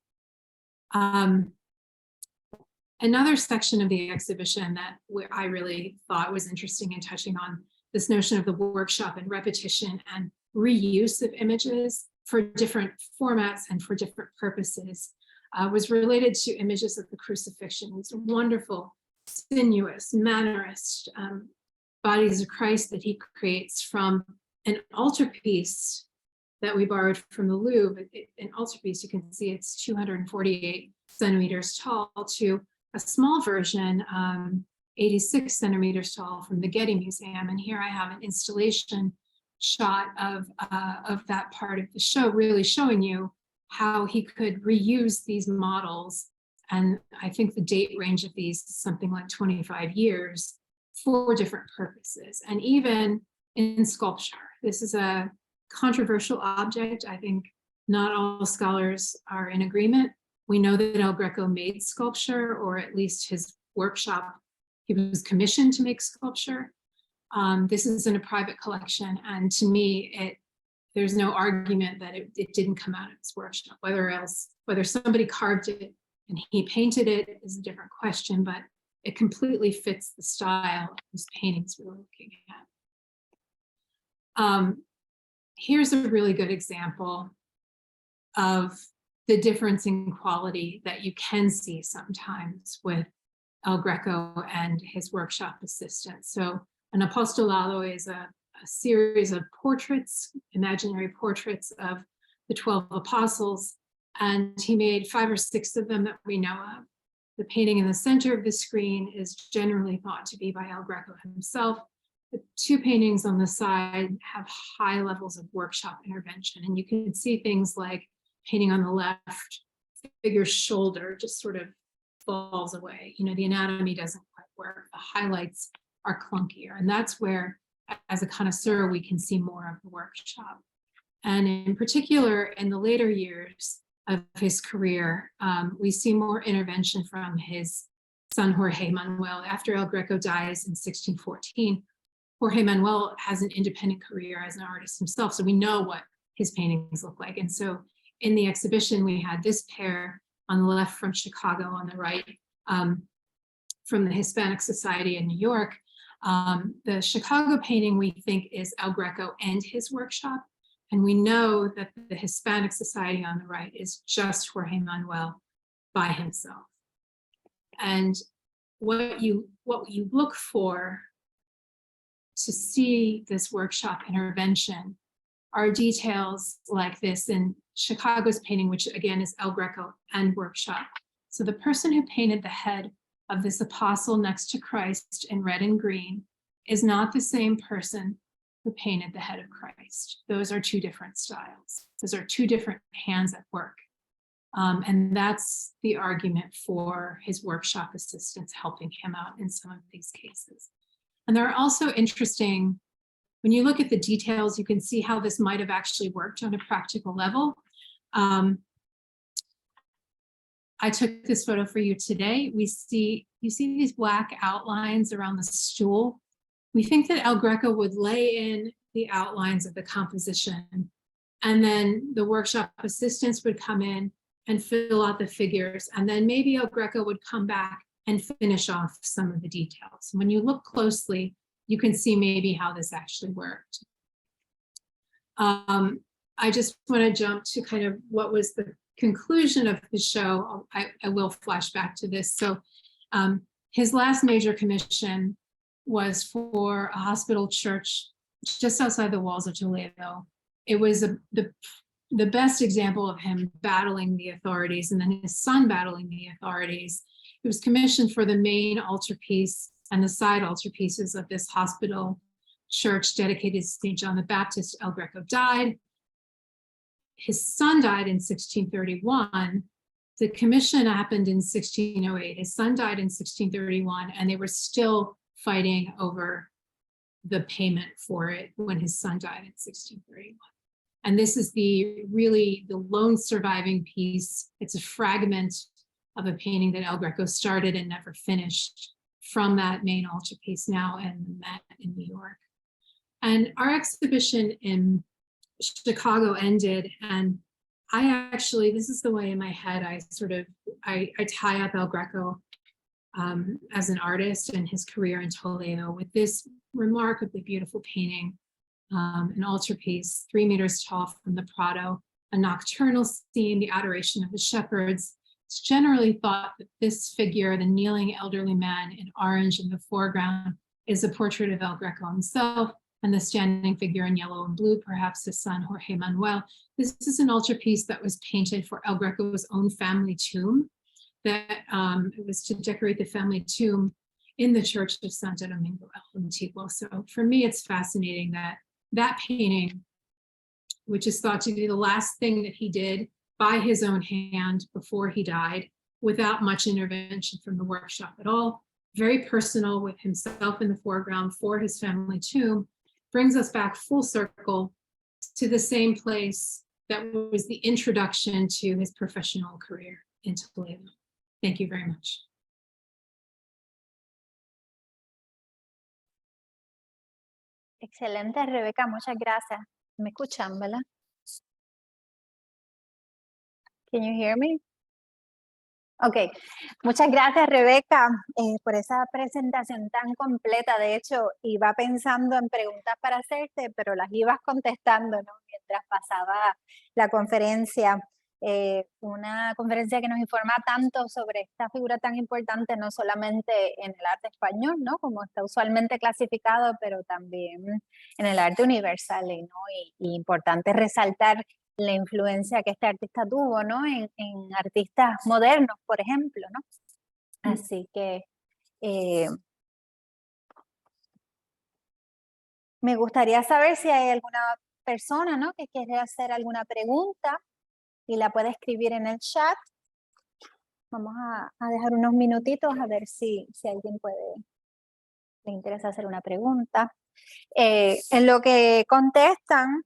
Another section of the exhibition that I really thought was interesting in touching on this notion of the workshop and repetition and reuse of images for different formats and for different purposes was related to images of the crucifixion. These wonderful, sinuous, mannerist bodies of Christ that he creates from an altarpiece that we borrowed from the Louvre. An altarpiece, you can see it's 248 centimeters tall, to a small version, 86 centimeters tall, from the Getty Museum. And here I have an installation shot of that part of the show, really showing you how he could reuse these models. And I think the date range of these is something like 25 years for different purposes. And even in sculpture, this is a controversial object. I think not all scholars are in agreement. We know that El Greco made sculpture, or at least his workshop, he was commissioned to make sculpture. This is in a private collection, and to me, there's no argument that it didn't come out of his workshop. Whether somebody carved it and he painted it is a different question, but it completely fits the style of his paintings we were looking at. Here's a really good example of the difference in quality that you can see sometimes with El Greco and his workshop assistants. So an apostolado is a series of portraits, imaginary portraits of the 12 apostles, and he made 5 or 6 of them that we know of. The painting in the center of the screen is generally thought to be by El Greco himself. The two paintings on the side have high levels of workshop intervention, and you can see things like painting on the left, figure's shoulder just sort of falls away. You know, the anatomy doesn't quite work. The highlights are clunkier, and that's where, as a connoisseur, we can see more of the workshop. And in particular, in the later years of his career, we see more intervention from his son, Jorge Manuel. After El Greco dies in 1614, Jorge Manuel has an independent career as an artist himself, so we know what his paintings look like. And so in the exhibition, we had this pair on the left from Chicago, on the right from the Hispanic Society in New York. The Chicago painting, we think, is El Greco and his workshop. And we know that the Hispanic Society on the right is just Jorge Manuel by himself. And what you look for to see this workshop intervention are details like this in Chicago's painting, which again is El Greco and workshop. So the person who painted the head of this apostle next to Christ in red and green is not the same person who painted the head of Christ. Those are two different styles. Those are two different hands at work. And that's the argument for his workshop assistants helping him out in some of these cases. And there are also interesting, when you look at the details, you can see how this might have actually worked on a practical level. I took this photo for you today. You see these black outlines around the stool. We think that El Greco would lay in the outlines of the composition, and then the workshop assistants would come in and fill out the figures, and then maybe El Greco would come back and finish off some of the details. When you look closely, you can see maybe how this actually worked. I just want to jump to kind of what was the conclusion of the show. I will flash back to this. So his last major commission was for a hospital church just outside the walls of Toledo. It was the best example of him battling the authorities, and then his son battling the authorities. It was commissioned for the main altarpiece and the side altarpieces of this hospital church dedicated to St. John the Baptist. El Greco died. His son died in 1631. The commission happened in 1608. His son died in 1631, and they were still fighting over the payment for it when his son died in 1631. And this is the lone surviving piece. It's a fragment of a painting that El Greco started and never finished from that main altarpiece, now in the Met in New York. And our exhibition in Chicago ended, and this is the way in my head I tie up El Greco as an artist and his career in Toledo with this remarkably beautiful painting, an altarpiece 3 meters tall from the Prado, a nocturnal scene, the adoration of the shepherds. It's generally thought that this figure, the kneeling elderly man in orange in the foreground, is a portrait of El Greco himself, and the standing figure in yellow and blue, perhaps his son Jorge Manuel. This is an altarpiece that was painted for El Greco's own family tomb. That it was to decorate the family tomb in the Church of Santo Domingo El Antiguo. So for me, it's fascinating that that painting, which is thought to be the last thing that he did by his own hand before he died, without much intervention from the workshop at all, very personal with himself in the foreground for his family tomb, brings us back full circle to the same place that was the introduction to his professional career in Toledo. Thank you very much. Excelente, Rebeca, muchas gracias. ¿Me escuchan, verdad? Can you hear me? Ok, muchas gracias, Rebeca, por esa presentación tan completa. De hecho, iba pensando en preguntas para hacerte, pero las ibas contestando, ¿no? Mientras pasaba la conferencia. Una conferencia que nos informa tanto sobre esta figura tan importante, no solamente en el arte español, ¿no? Como está usualmente clasificado, pero también en el arte universal, ¿no? Y importante resaltar la influencia que este artista tuvo, ¿no? En artistas modernos, por ejemplo, ¿no? Así que me gustaría saber si hay alguna persona, ¿no?, que quiere hacer alguna pregunta y la puede escribir en el chat. Vamos a dejar unos minutitos a ver si alguien le interesa hacer una pregunta. En lo que contestan,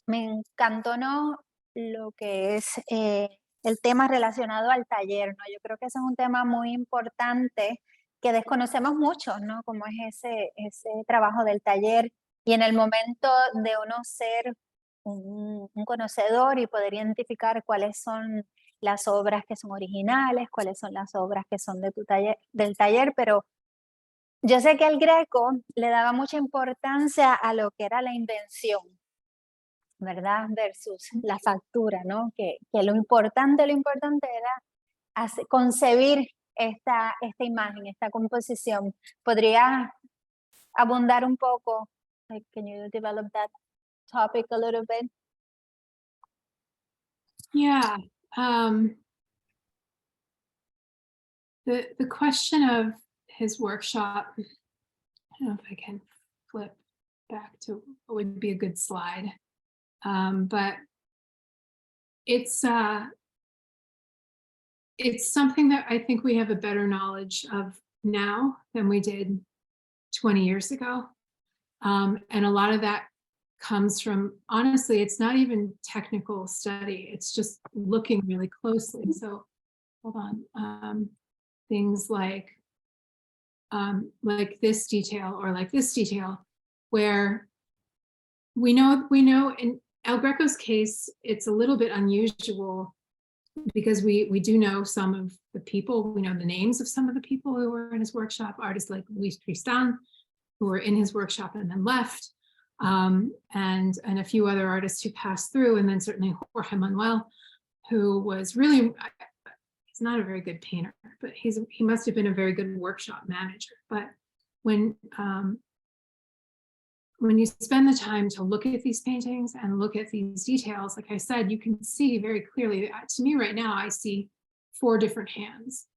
me encantó, ¿no?, lo que es el tema relacionado al taller, ¿no? Yo creo que ese es un tema muy importante que desconocemos mucho, ¿no? Como es ese trabajo del taller. Y en el momento de uno ser un conocedor y poder identificar cuáles son las obras que son originales, cuáles son las obras que son de del taller, pero yo sé que el Greco le daba mucha importancia a lo que era la invención, ¿verdad? Versus la factura, ¿no? Que lo importante era concebir esta imagen, esta composición. ¿Podría abundar un poco? Like, can you develop that topic a little bit? Yeah. The question of his workshop, I don't know if I can flip back to what would be a good slide. But it's something that I think we have a better knowledge of now than we did 20 years ago. And a lot of that comes from, honestly, it's not even technical study. It's just looking really closely. So hold on. Things like this detail or like this detail, where we know in El Greco's case, it's a little bit unusual because we do know some of the people, we know the names of some of the people who were in his workshop, artists like Luis Tristan, who were in his workshop and then left, and a few other artists who passed through, and then certainly Jorge Manuel, who was really, he's not a very good painter, but he must have been a very good workshop manager. But when you spend the time to look at these paintings and look at these details, like I said, you can see very clearly, to me right now, I see 4 different hands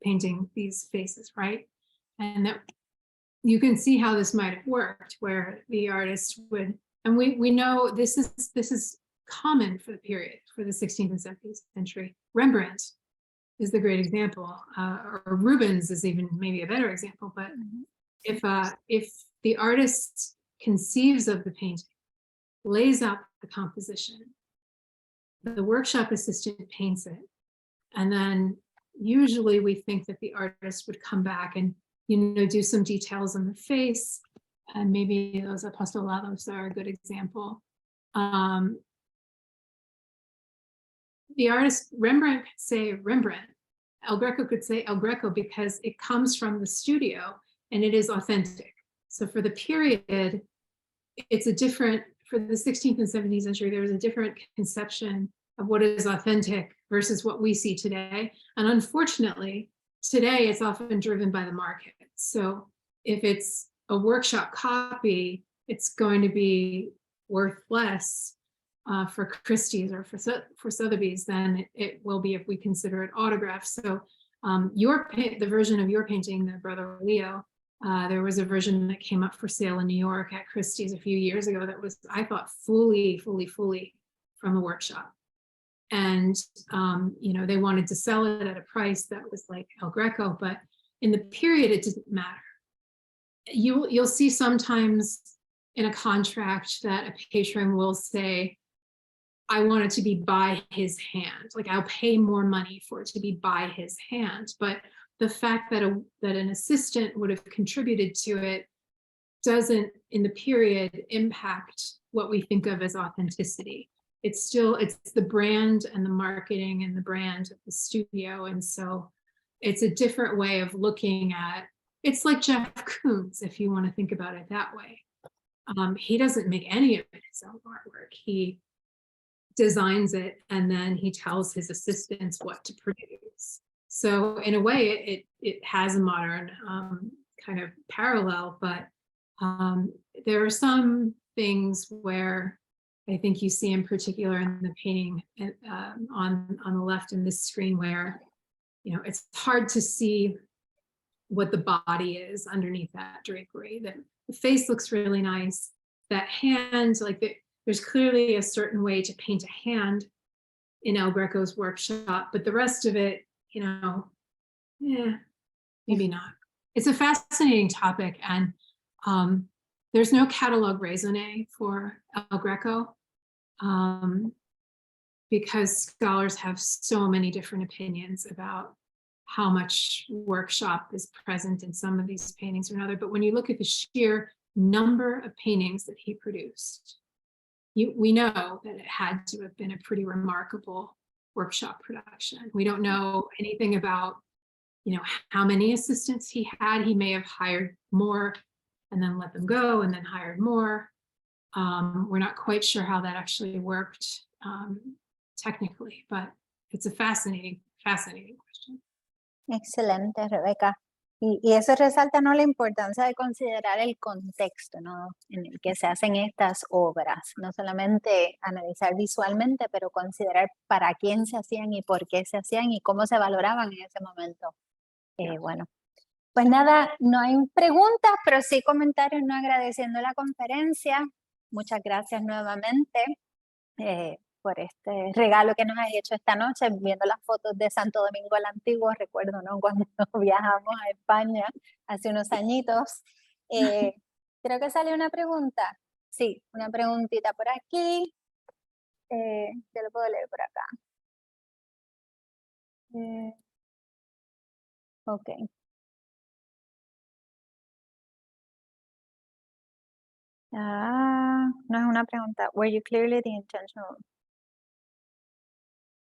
painting these faces, right? And that you can see how this might have worked, where the artist would, and we know this is common for the period, for the 16th and 17th century. Rembrandt is the great example, or Rubens is even maybe a better example. But if the artist conceives of the painting, lays out the composition, the workshop assistant paints it, and then usually we think that the artist would come back and do some details on the face, and maybe those apostolados are a good example. The artist Rembrandt could say Rembrandt, El Greco could say El Greco, because it comes from the studio and it is authentic. So for the period, it's a different, for the 16th and 17th century, there was a different conception of what is authentic versus what we see today. And unfortunately, today it's often driven by the market. So if it's a workshop copy, it's going to be worth less for Christie's or for Sotheby's than it will be if we consider it autographed. So the version of your painting, the Brother Leo, there was a version that came up for sale in New York at Christie's a few years ago that was, I thought, fully from the workshop. And they wanted to sell it at a price that was like El Greco, but in the period it didn't matter. You'll see sometimes in a contract that a patron will say, I want it to be by his hand, like I'll pay more money for it to be by his hand. But the fact that an assistant would have contributed to it doesn't, in the period, impact what we think of as authenticity. It's the brand and the marketing and the brand of the studio. And so it's a different way of looking at, it's like Jeff Koons, if you want to think about it that way. He doesn't make any of his own artwork. He designs it and then he tells his assistants what to produce. So in a way, it has a modern kind of parallel, but there are some things where I think you see in particular in the painting on the left in this screen, where you know, it's hard to see what the body is underneath that drapery. The face looks really nice. That hand, like there's clearly a certain way to paint a hand in El Greco's workshop, but the rest of it, you know, maybe not. It's a fascinating topic, and there's no catalogue raisonné for El Greco because scholars have so many different opinions about how much workshop is present in some of these paintings or another. But when you look at the sheer number of paintings that he produced, we know that it had to have been a pretty remarkable workshop production. We don't know anything about, you know, how many assistants he had. He may have hired more and then let them go and then hired more. We're not quite sure how that actually worked technically, but it's a fascinating question. Excelente, Rebeca. Y eso resalta, ¿no?, la importancia de considerar el contexto, ¿no?, en el que se hacen estas obras. No solamente analizar visualmente, pero considerar para quién se hacían y por qué se hacían y cómo se valoraban en ese momento. Bueno, pues nada, no hay preguntas, pero sí comentarios, ¿no?, agradeciendo la conferencia. Muchas gracias nuevamente por este regalo que nos has hecho esta noche, viendo las fotos de Santo Domingo el Antiguo. Recuerdo, ¿no?, cuando viajamos a España hace unos añitos. Creo que salió una pregunta. Sí, una preguntita por aquí. Yo lo puedo leer por acá. Ok. No es una pregunta. Were you clearly the intentional?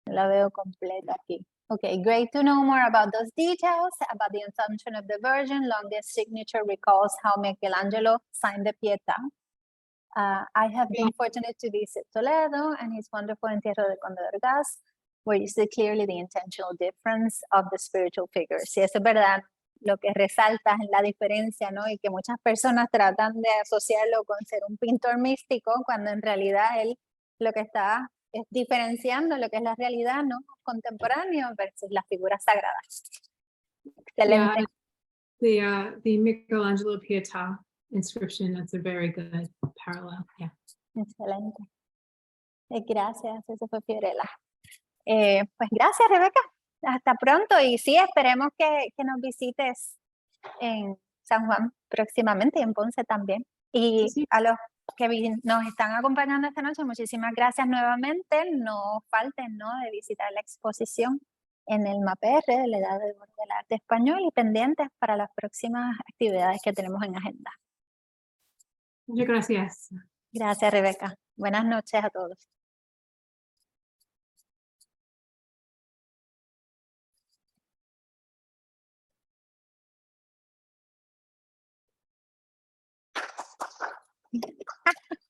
La veo completa aquí. Okay, great to know more about those details, about the assumption of the Virgin. Longest signature recalls how Michelangelo signed the Pietà. I have been fortunate to visit Toledo and his wonderful Entierro de Conde de Orgaz, where you see clearly the intentional difference of the spiritual figures. Si eso es verdad, lo que resalta es la diferencia, ¿no? Y que muchas personas tratan de asociarlo con ser un pintor místico, cuando en realidad él lo que está es diferenciando lo que es la realidad, ¿no?, contemporánea versus las figuras sagradas. Excelente. Yeah, the Michelangelo Pietà inscription, that's a very good parallel. Yeah. Excelente. Gracias, eso fue Fiorella. Pues gracias, Rebeca. Hasta pronto, y sí, esperemos que nos visites en San Juan próximamente y en Ponce también. Y Sí. a los que nos están acompañando esta noche, muchísimas gracias nuevamente. No falten, ¿no?, de visitar la exposición en el MAPR de la Edad del Arte Español, y pendientes para las próximas actividades que tenemos en agenda. Muchas gracias. Gracias, Rebeca. Buenas noches a todos.